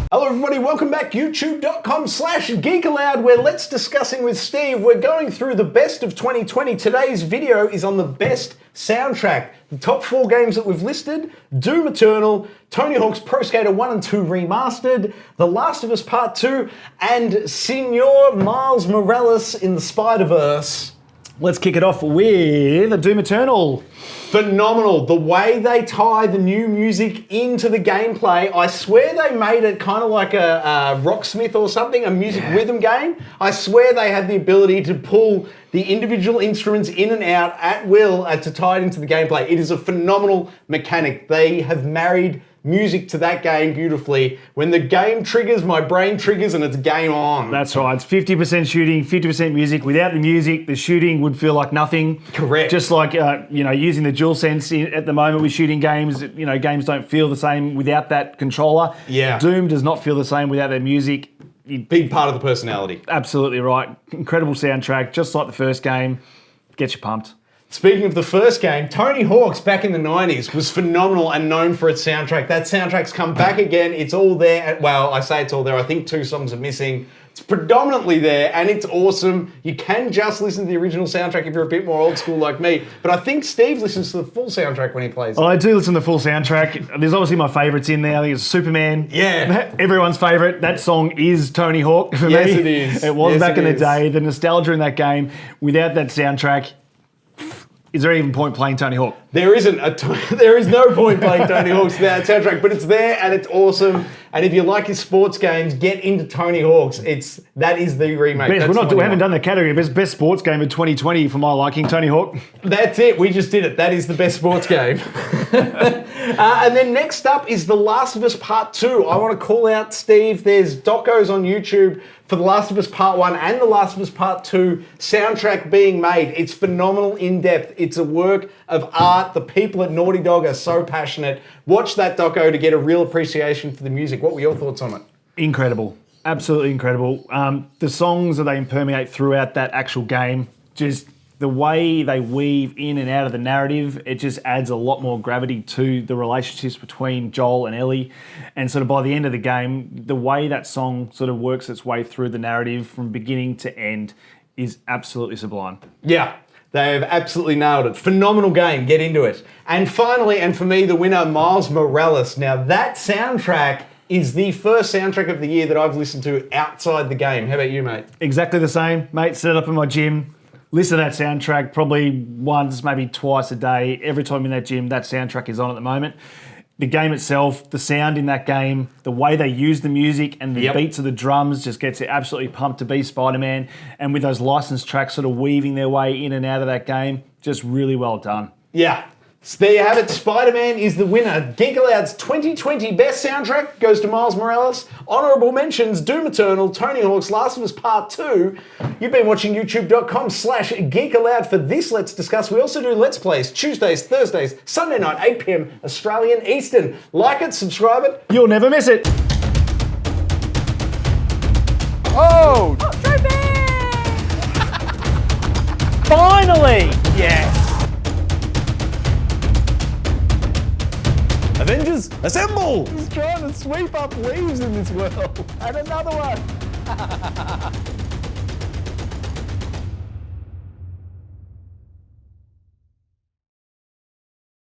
Hello everybody, welcome back. YouTube.com/Geek Aloud, where Let's Discussing with Steve. We're going through the best of 2020. Today's video is on the best soundtrack. The top 4 games that we've listed: Doom Eternal, Tony Hawk's Pro Skater 1 and 2 Remastered, The Last of Us Part 2, and Senor Miles Morales in the Spider-Verse. Let's kick it off with Doom Eternal. Phenomenal. The way they tie the new music into the gameplay, I swear they made it kind of like a Rocksmith or something, a music rhythm game. I swear they had the ability to pull the individual instruments in and out at will to tie it into the gameplay. It is a phenomenal mechanic. They have married music to that game beautifully. When the game triggers, my brain triggers and it's game on. That's right. It's 50% shooting, 50% music. Without the music, the shooting would feel like nothing. Correct. Just like, using the DualSense at the moment with shooting games, games don't feel the same without that controller. Yeah. Doom does not feel the same without their music. Big part of the personality. Absolutely right. Incredible soundtrack, just like the first game. Gets you pumped. Speaking of the first game, Tony Hawk's back in the 90s was phenomenal and known for its soundtrack. That soundtrack's come back again. It's all there. Well, I say it's all there. I think 2 songs are missing. It's predominantly there and it's awesome. You can just listen to the original soundtrack if you're a bit more old school like me. But I think Steve listens to the full soundtrack when he plays it. I do listen to the full soundtrack. There's obviously my favourites in there. I think it's Superman. Yeah. Everyone's favourite. That song is Tony Hawk for me. Yes, it is. It was yes, back in the is. day. The nostalgia in that game. Without that soundtrack, is there even point playing Tony Hawk? There isn't. There is no point playing Tony Hawk's without soundtrack, but it's there and it's awesome. And if you like his sports games, get into Tony Hawk's. That is the remake. We haven't done the category. Best sports game of 2020 for my liking, Tony Hawk. That's it. We just did it. That is the best sports game. And then next up is The Last of Us Part 2. I want to call out, Steve, there's docos on YouTube for The Last of Us Part 1 and The Last of Us Part 2 soundtrack being made. It's phenomenal in depth. It's a work of art. The people at Naughty Dog are so passionate. Watch that doco to get a real appreciation for the music. What were your thoughts on it? Incredible. Absolutely incredible. The songs that they permeate throughout that actual game, just the way they weave in and out of the narrative, it just adds a lot more gravity to the relationships between Joel and Ellie. And sort of by the end of the game, the way that song sort of works its way through the narrative from beginning to end is absolutely sublime. Yeah. They have absolutely nailed it. Phenomenal game. Get into it. And finally, and for me, the winner, Miles Morales. Now, that soundtrack is the first soundtrack of the year that I've listened to outside the game. How about you, mate? Exactly the same. Mate, set it up in my gym. Listen to that soundtrack probably once, maybe twice a day. Every time in that gym, that soundtrack is on at the moment. The game itself, the sound in that game, the way they use the music and the beats of the drums just gets it absolutely pumped to be Spider-Man. And with those licensed tracks sort of weaving their way in and out of that game, just really well done. Yeah. So there you have it. Spider-Man is the winner. Geek Aloud's 2020 best soundtrack goes to Miles Morales. Honourable mentions: Doom Eternal, Tony Hawk's Last of Us Part 2. You've been watching YouTube.com/Geek Aloud for this Let's Discuss. We also do Let's Plays Tuesdays, Thursdays, Sunday night, 8 p.m. Australian Eastern. Like it, subscribe it. You'll never miss it. Oh! Trophy! Finally! Yes! Avengers, assemble! He's trying to sweep up leaves in this world. And another one.